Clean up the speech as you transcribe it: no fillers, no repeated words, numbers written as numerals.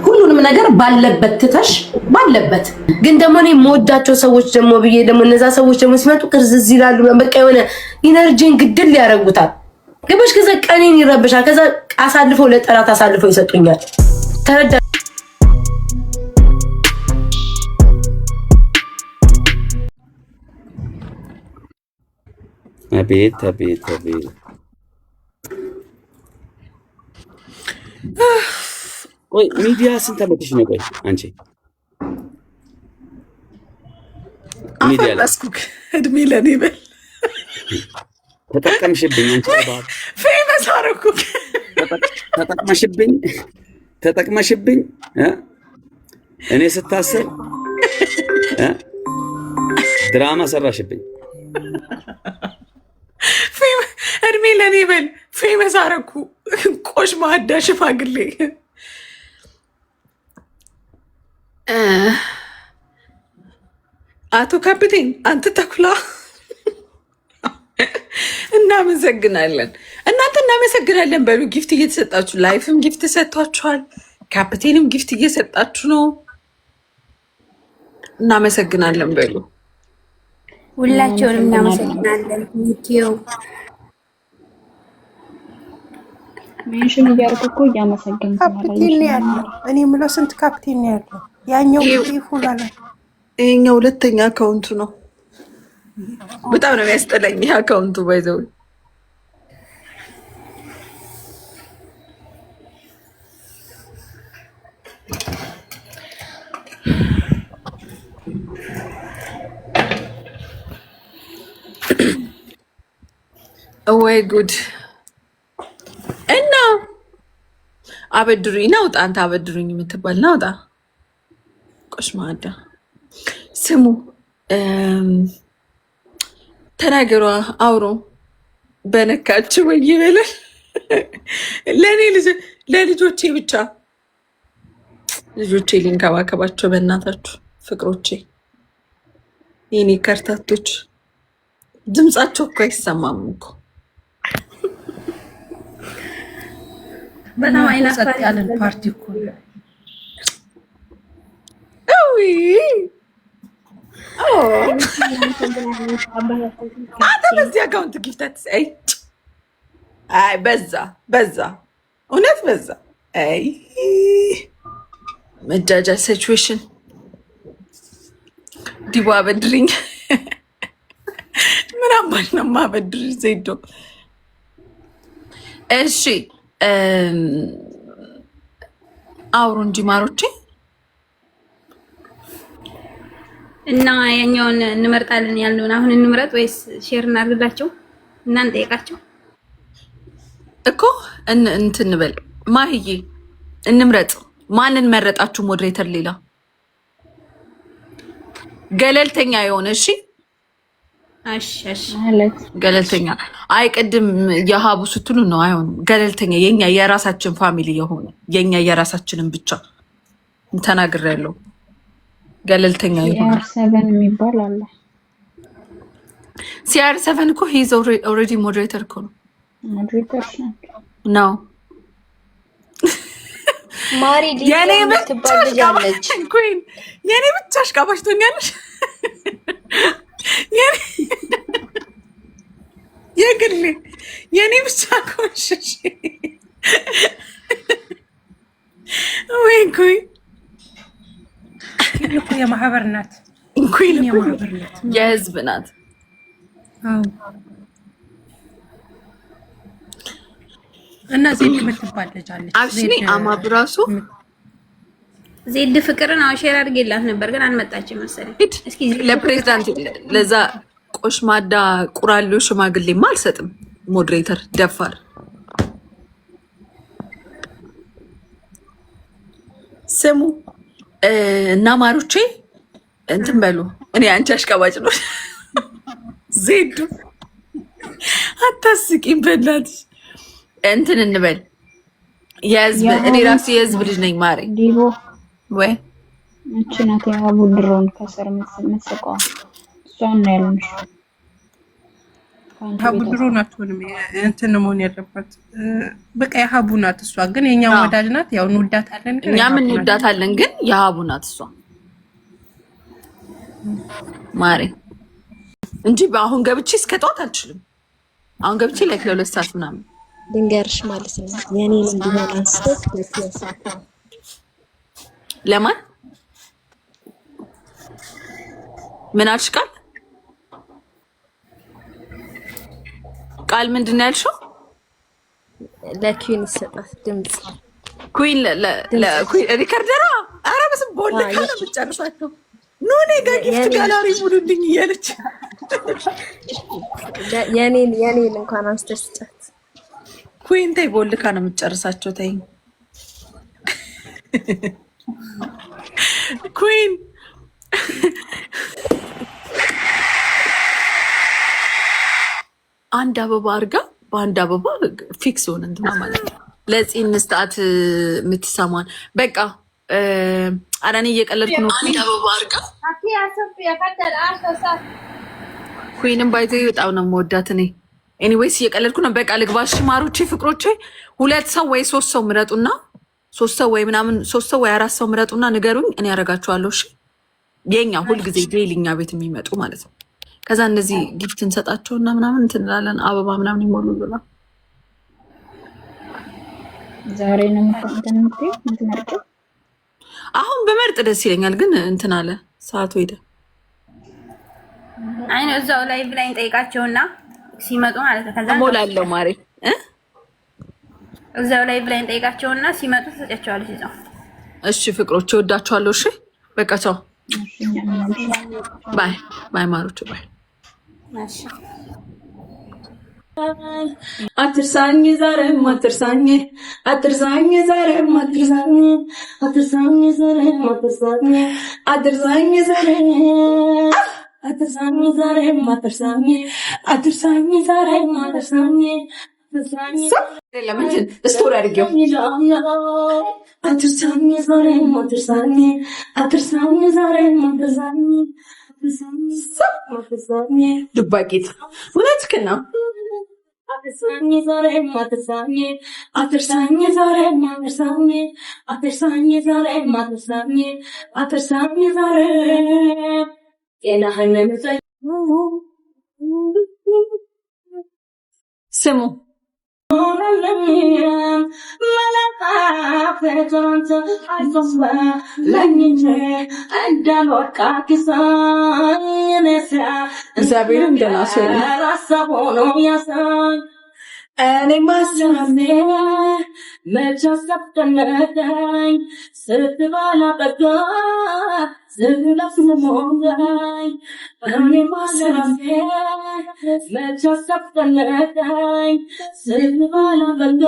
ሁሉንም ነገር ባለበት ትተሽ ባለበት ግን ደግሞ እኔ የምወዳቸው ሰዎች ደግሞ ብዬ ደግሞ እነዛ ሰዎች ደግሞ ሲመጡ ቅርዝዝ ይላሉ። በቃ የሆነ ኢነርጂን ግድል ያደርጉታል። ገበሽ ከዛ ቀኔን ይረብሻል። ከዛ አሳልፈው ለጠላት አሳልፈው ይሰጡኛል። ተረዳ አቤት ቆይ ሚዲያ ስንት ዓመትሽ ነው? ቆይ አንቺ ሚዲያ ላስኩክ እድሜ ለኔ በል ተጠቀምሽብኝ። አንቺ ባል ፌመስ አረኩክ ተጠቅመሽብኝ እኔ ስታሰብ ድራማ ሰራሽብኝ። እድሜ ለኔ በል ፌመስ አረኩ። ቆሽ ማዳ ሽማግሌ አቶ ካፕቴን አንተ ተኩላ እናመሰግናለን። እናንተ እናመሰግናለን በሉ። ጊፍት እየተሰጣችሁ ላይፍም ጊፍት ሰጥቷችኋል። ካፕቴንም ጊፍት እየሰጣችሁ ነው። እናመሰግናለን በሉ። ሁላቸውንም እናመሰግናለን። ኒኪዮ ሜንሽን እያደረኩ እኮ እያመሰገንኩ ካፕቴን ያለው እኔ የምለው ስንት ካፕቴን ያለው? ያኛው ይፉላል። ይሄኛው ሁለተኛ አካውንቱ ነው። በጣም ነው የሚያስጠላኝ ይሄ አካውንቱ ባይዘው። ወይ ጉድ! እና አበድሩኝ ናውጣ፣ አንተ አበድሩኝ የምትባል ናውጣ። ቆሽማዳ ስሙ ተናገሯ፣ አውሮ በነካች ወይ ይበላል። ለእኔ ለልጆቼ ብቻ ልጆቼ ሊንከባከባቸው በእናታችሁ ፍቅሮቼ፣ የኔ ከርታቶች። ድምጻቸው እኮ አይሰማም እኮ በጣም አይናፋር ያለን ፓርቲ እኮ አንተ በዚህ አካውንት ጊፍታት አይ በዛ እውነት በዛ። አይ መጃጃ ሲቹዌሽን ዲቦ አበድርኝ። ምን አባል ነው የማበድርሽ ዜዶ? እሺ አውሩ እንጂ ማሮቼ። እና ያኛውን እንመርጣለን ያልነውን አሁን እንምረጥ ወይስ ሼር እናድርግላቸው እና እንጠይቃቸው እኮ እንትን እንበል። ማህዬ እንምረጥ። ማንን መረጣችሁ? ሞዴሬተር ሌላ ገለልተኛ የሆነ እሺ፣ ገለልተኛ። አይ ቅድም የሀቡ ስትሉ ነው አይሆንም። ገለልተኛ የኛ የራሳችን ፋሚሊ የሆነ የኛ የራሳችንን ብቻ ተናግሬያለሁ። ገለልተኛ የሆነ ሲአር7 የሚባል አለ። ሲአር7 እኮ ሂዝ ኦልሬዲ ሞዴሬተር እኮ ነው። ሞዴሬተር ነው ማሪ ዲ የኔ ብቻ አሽቃባጭ ትሆኛለሽ። የግሌ የኔ ብቻ ኮንሽሽ ወይ ኩይ እኮ የማህበር ናት። ኩይ የማህበር ናት፣ የህዝብ ናት። እና ዜድ የምትባል ልጅ አለች። አብሽኒ አማብራሱ ዜድ ፍቅርን ሼር አድርጌላት ነበር ግን አልመጣችም መሰለኝ። እስኪ ለፕሬዝዳንት ለዛ ቆሽማዳ ቁራሌው ሽማግሌማ አልሰጥም። ሞዴሬተር ደፋር ስሙ እና ማሮቼ እንትን በሉ። እኔ አንቺ አሽቃባጭ ነው ዜዱ አታስቂኝ በእናትሽ። እንትን እንበል የህዝብ እኔ ራሱ የህዝብ ልጅ ነኝ ማሬ። ዲቦ ወይ እቺ ናት የሀቡ ድሮን ከስር የምትስቀው እሷን ነው ያልንሽ። ሀቡ ድሮ ናት ሆንም እንትን መሆን ያለባት በቃ የሀቡ ናት። እሷ ግን የኛ ወዳጅ ናት። ያው እንወዳታለን፣ ግን እኛም እንወዳታለን፣ ግን የሀቡ ናት እሷ ማሬ እንጂ በአሁን ገብቼ እስከ ጠዋት አልችልም። አሁን ገብቼ ላይክ ለሁለት ሰዓት ምናምን ድንገርሽ ማለት ነው። የኔን እንዲሆን አንስተህ ለማን ምን አልሽ? ቃል ምንድን ነው ያልሽው? ለኩዊን ይሰጣት ድምጽ ኩዊን ለኩዊን ሪከርደራ ኧረ በስመ ቦል ካለ ብቻርሳቸው ኖኔ ጋጊፍት ጋላሪ ሙሉልኝ እያለች የኔን እንኳን አንስተሽ ስጫት። ኩዊን ተይ ቦልካ ነው የምትጨርሳቸው። ተይ ኩዊን አንድ አበባ አርጋ በአንድ አበባ ፊክስ ሆነ እንትና ማለት ነው። ለዚህ እንስጣት የምትሰማን በቃ አራኔ እየቀለድኩ ነው። አንድ አበባ አርጋ ኩዊንም ባይዘ በጣም ነው የምወዳት እኔ። ኤኒዌይስ እየቀለድኩ ነው። በቃ ልግባሽ ማሮቼ፣ ፍቅሮቼ። 2 ሰው ወይ 3 ሰው ምረጡና 3 ሰው ወይ ምናምን 3 ሰው ወይ 4 ሰው ምረጡና ንገሩኝ፣ እኔ ያረጋችኋለሁ። እሺ የኛ ሁልጊዜ ዴይሊኛ ቤት የሚመጡ ማለት ነው። ከዛ እነዚህ ጊፍት እንሰጣቸውና ምናምን እንትንላለን፣ አበባ ምናምን ይሞሉልናል። ዛሬ ነው የምትመርጪው? አሁን በመርጥ ደስ ይለኛል፣ ግን እንትን አለ ሰዓቱ ሄደ። አይ ነው እዛው ላይ ብላኝ ጠይቃቸውና ሲመጡ ማለት ነው። ከዛ ሞላለው ማሬ እዛው ላይ ብላኝ ጠይቃቸውና ሲመጡ ተጨቻለሁ እዛው። እሺ ፍቅሮቼ ወዳችኋለሁ። እሺ በቃ ቻው፣ ባይ ባይ ማሮቼ ባይ። አትርሳኝ ዛሬም አትርሳኝ አትርሳኝ ዛሬም አትርሳኝ አትርሳኝ ዛሬም አትርሳኝ አትርሳኝ ዛሬም አትርሳኝ ዛሬም አትርሳኝ አትርሳኝ ዛሬም አትርሳኝ ለምን ስቶሪ አድርጌው አትርሳኝ ዛሬም አትርሳኝ አትርሳኝ ዛሬም አትርሳኝ አትርሳኝ ዱባቂት እውነትህን ነው። አትርሳኝ ዛሬም አትርሳኝ አትርሳኝ ዛሬም አትርሳኝ አትርሳኝ ዛሬም አትርሳኝ አትርሳኝ ዛሬም ጤናህን ስሙ እግዚአብሔር እንደናሱ እኔ ማስራኔ መቻ ሰብተነዳኝ ስትባላ በጋ ዝለፍ ሞዳኝ እኔ ማስራኔ መቻ ሰብተነዳኝ ስትባላ በጋ